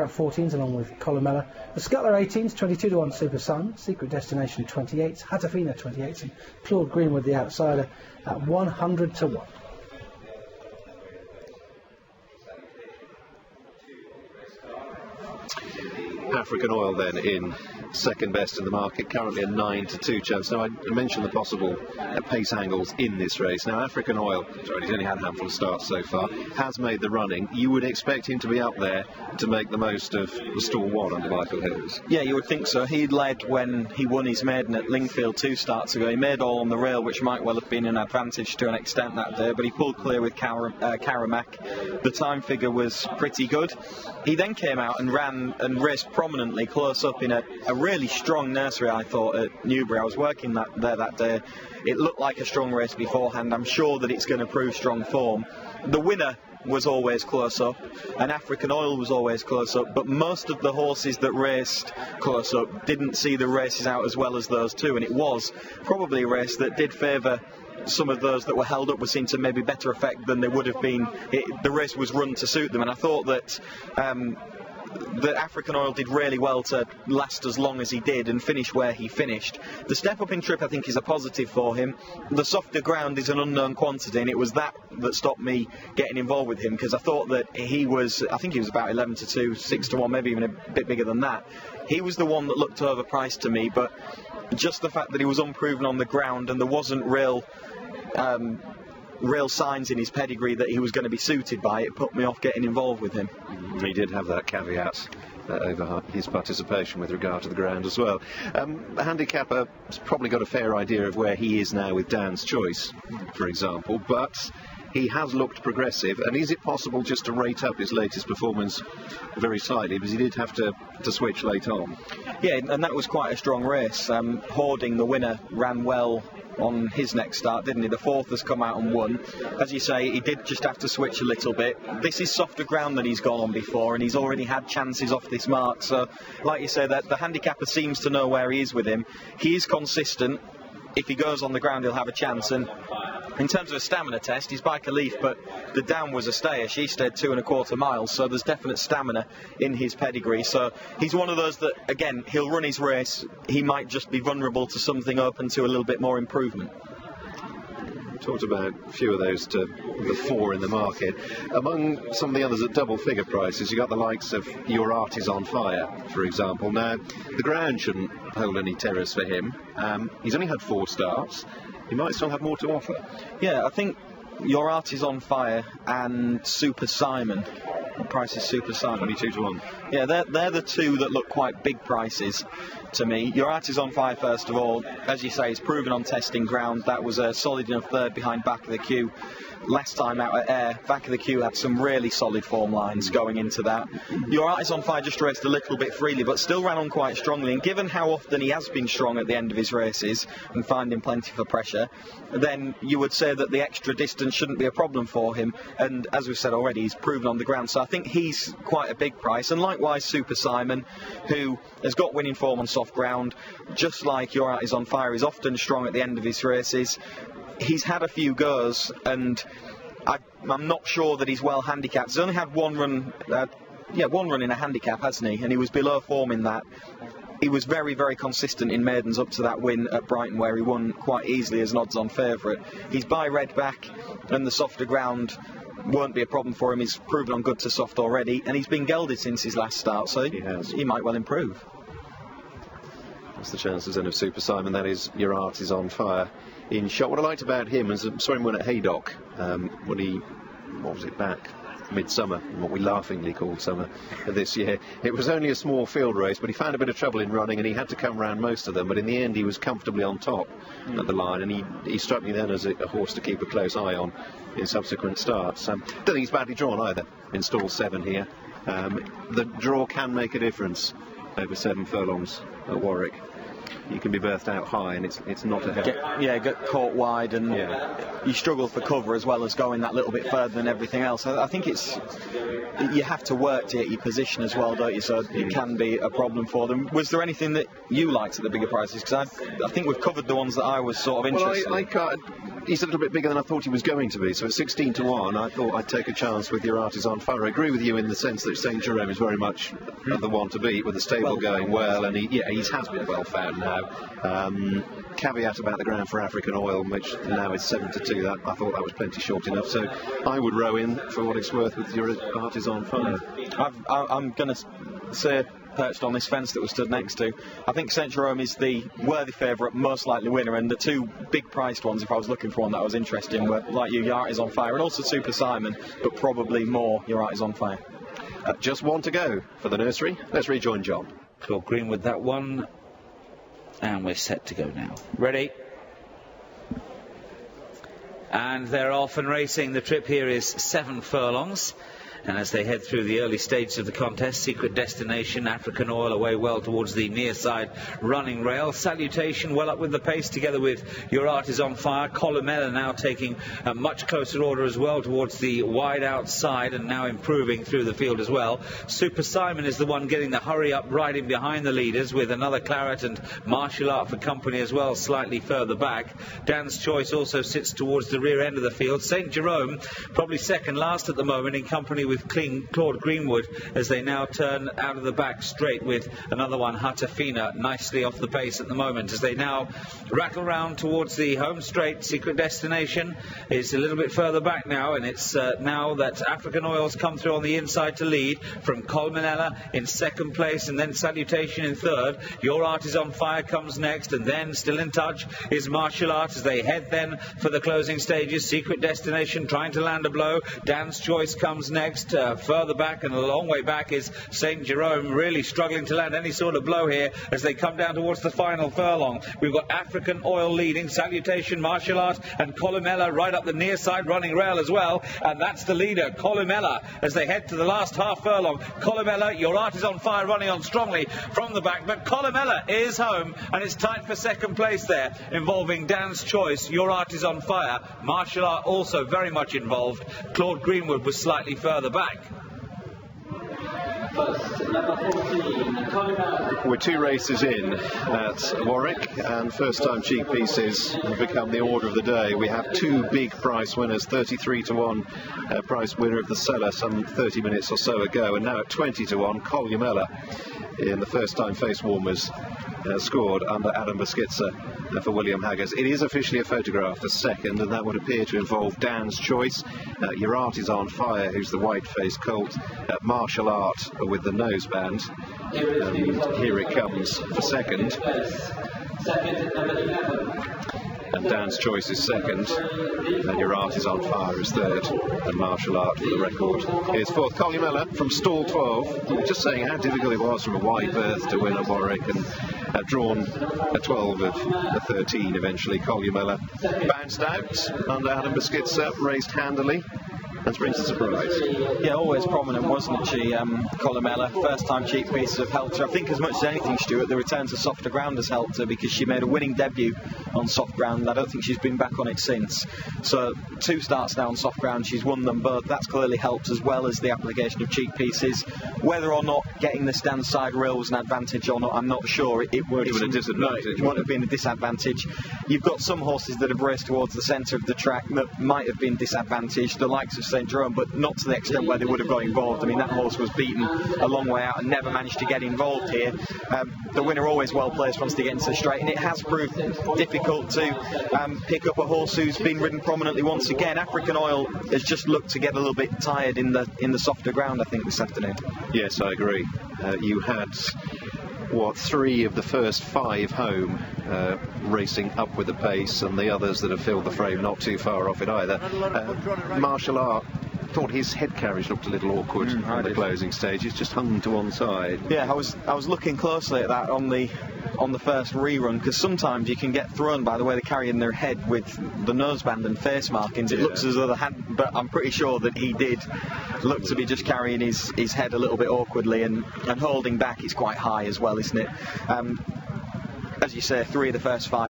14s along with Columella. The Scuttler 18s, 22-1 Super Simon. Secret Destination 28s. Hatafina 28s. And Claude Greenwood, the outsider, at 100-1. African Oil then in second best in the market, currently a 9-2 chance. Now, I mentioned the possible pace angles in this race. Now, African Oil, sorry, he's only had a handful of starts so far, has made the running. You would expect him to be up there to make the most of the stall one under Michael Hughes. Yeah, you would think so. He led when he won his maiden at Lingfield 2 starts ago. He made all on the rail, which might well have been an advantage to an extent that day, but he pulled clear with Karamak. The time figure was pretty good. He then came out and ran and raced prominently close up in a really strong Nursery, I thought, at Newbury. I was working there that day. It looked like a strong race beforehand. I'm sure that it's going to prove strong form. The winner was always close up, and African Oil was always close up, but most of the horses that raced close up didn't see the races out as well as those two, and it was probably a race that did favour some of those that were held up were seen to maybe better effect than they would have been. The race was run to suit them, and I thought that African Oil did really well to last as long as he did and finish where he finished. The step up in trip, I think, is a positive for him. The softer ground is an unknown quantity, and it was that stopped me getting involved with him, because I thought that I think he was about 11-2, 6-1, maybe even a bit bigger than that. He was the one that looked overpriced to me, but just the fact that he was unproven on the ground and there wasn't real signs in his pedigree that he was going to be suited by it, put me off getting involved with him. He did have that caveat over his participation with regard to the ground as well. The handicapper has probably got a fair idea of where he is now with Dan's Choice, for example, but he has looked progressive, and is it possible just to rate up his latest performance very slightly, because he did have to switch late on? Yeah, and that was quite a strong race. Hoarding, the winner, ran well on his next start, didn't he? The fourth has come out and won. As you say, he did just have to switch a little bit. This is softer ground than he's gone on before, and he's already had chances off this mark. So, like you say, that the handicapper seems to know where he is with him. He is consistent. If he goes on the ground, he'll have a chance. And in terms of a stamina test, he's by Khalif, but the down was a stayer. She stayed 2.25 miles, so there's definite stamina in his pedigree. So he's one of those that, again, he'll run his race. He might just be vulnerable to something open to a little bit more improvement. Talked about a few of those to the four in the market. Among some of the others at double figure prices, you got the likes of Your Art Is On Fire, for example. Now, the ground shouldn't hold any terrors for him. He's only had 4 starts. He might still have more to offer. Yeah, I think Your Art Is On Fire and Super Simon. What price is Super Simon? 22-1. Yeah, they're the two that look quite big prices to me. Your Art Is On Fire, first of all. As you say, he's proven on testing ground. That was a solid enough third behind Back of the Queue. Last time out at Ayr, Back of the Queue had some really solid form lines going into that. Your Art Is On Fire just raced a little bit freely, but still ran on quite strongly, and given how often he has been strong at the end of his races and finding plenty for pressure, then you would say that the extra distance shouldn't be a problem for him, and as we've said already, he's proven on the ground, so I think he's quite a big price. And likewise Super Simon, who has got winning form on soft ground, just like Your Art Is On Fire, is often strong at the end of his races. He's had a few goes, and I'm not sure that he's well handicapped. He's only had one run in a handicap, hasn't he? And he was below form in that. He was very, very consistent in maidens up to that win at Brighton, where he won quite easily as an odds-on favourite. He's by Redback, and the softer ground won't be a problem for him. He's proven on good to soft already, and he's been gelded since his last start, so he might well improve. That's the chances then of Super Simon. That is Your Art Is On Fire in shot. What I liked about him is saw him win at Haydock what was it, back midsummer, what we laughingly called summer this year. It was only a small field race, but he found a bit of trouble in running, and he had to come round most of them, but in the end he was comfortably on top at the line, and he struck me then as a horse to keep a close eye on in subsequent starts. Don't think he's badly drawn either in stall 7 here. The draw can make a difference over 7 furlongs at Warwick. You can be berthed out high, and it's not a help. Get caught wide, and you struggle for cover as well as going that little bit further than everything else. I think you have to work to get your position as well, don't you? So it can be a problem for them. Was there anything that you liked at the bigger prices? Because I think we've covered the ones that I was sort of interested in. he's a little bit bigger than I thought he was going to be. So at 16 to 1, I thought I'd take a chance with Your Art Is On Fire. I agree with you in the sense that St. Jerome is very much the one to beat, with the stable going well, and he has been well found now. Caveat about the ground for African Oil, which now is 7 to 2. I thought that was plenty short enough. So I would row in for what it's worth with Your Art Is On Fire. I'm going to say, perched on this fence that we stood next to, I think St. Jerome is the worthy favourite, most likely winner, and the two big priced ones, if I was looking for one that I was interested in, were, like you, Your Art Is On Fire, and also Super Simon, but probably more Your Art Is On Fire. Just one to go for the nursery. Let's rejoin John. Claude Greenwood, that one, and we're set to go now. Ready? And they're off and racing. The trip here is 7 furlongs. And as they head through the early stages of the contest, Secret Destination, African Oil away well towards the near side running rail. Salutation well up with the pace together with Your Art Is On Fire. Columella now taking a much closer order as well towards the wide outside and now improving through the field as well. Super Simon is the one getting the hurry up right in behind the leaders, with another Claret and Martial Art for company as well slightly further back. Dan's Choice also sits towards the rear end of the field. St. Jerome probably second last at the moment in company with Claude Greenwood, as they now turn out of the back straight with another one, Hatafina, nicely off the pace at the moment as they now rattle round towards the home straight. Secret Destination is a little bit further back now, and it's now that African Oil's come through on the inside to lead from Columella in second place, and then Salutation in third. Your Art Is On Fire comes next, and then still in touch is Martial Art as they head then for the closing stages. Secret Destination trying to land a blow. Dan's Choice comes next. Further back and a long way back is St. Jerome, really struggling to land any sort of blow here as they come down towards the final furlong. We've got African Oil leading, Salutation, Martial Art and Columella right up the near side running rail as well, and that's the leader, Columella, as they head to the last half furlong. Columella, Your Art Is On Fire running on strongly from the back, but Columella is home, and it's tight for second place there, involving Dan's Choice, Your Art Is On Fire, Martial Art also very much involved. Claude Greenwood was slightly further back. We're 2 races in at Warwick, and first time cheek pieces have become the order of the day. We have 2 big price winners, 33 to 1 price winner of the Cellar some 30 minutes or so ago, and now at 20 to 1 Columella in the first time face warmers scored under Adam Beschitzer for William Haggers. It is officially a photograph for second, and that would appear to involve Dan's Choice, Your Art Is On Fire, who's the white-faced colt, Martial Art with the noseband, and here it comes for second. And Dan's Choice is second, and Your Art Is On Fire is third, and Martial Art for the record is fourth. Columella from stall 12, just saying how difficult it was from a wide berth to win at Warwick, and drawn a 12 of the 13 eventually. Columella bounced out under Adam Beschitzer, raced handily, and springs a surprise. Yeah, always prominent, wasn't she, Columella? First time cheek pieces have helped her. I think as much as anything, Stuart, the return to softer ground has helped her, because she made a winning debut on soft ground. I don't think she's been back on it since. So 2 starts now on soft ground, she's won them both. That's clearly helped, as well as the application of cheek pieces. Whether or not getting the stand side rail was an advantage or not, I'm not sure. It would have been a disadvantage. It wouldn't have been a disadvantage. You've got some horses that have raced towards the centre of the track that might have been disadvantaged, the likes of St. Jerome, but not to the extent where they would have got involved. I mean, that horse was beaten a long way out and never managed to get involved here. The winner always well placed once they get into the straight, and it has proved difficult to pick up a horse who's been ridden prominently once again. African Oil has just looked to get a little bit tired in the softer ground, I think, this afternoon. Yes, I agree. You had 3 of the first 5 home racing up with the pace, and the others that have filled the frame not too far off it either. Martial Art thought his head carriage looked a little awkward at the closing stage. He's just hung to one side. Yeah, I was looking closely at that on the first rerun, because sometimes you can get thrown by the way they carry in their head with the noseband and face markings. It looks as though they had, but I'm pretty sure that he did look to be just carrying his head a little bit awkwardly and holding back. It's quite high as well, isn't it? As you say, 3 of the first 5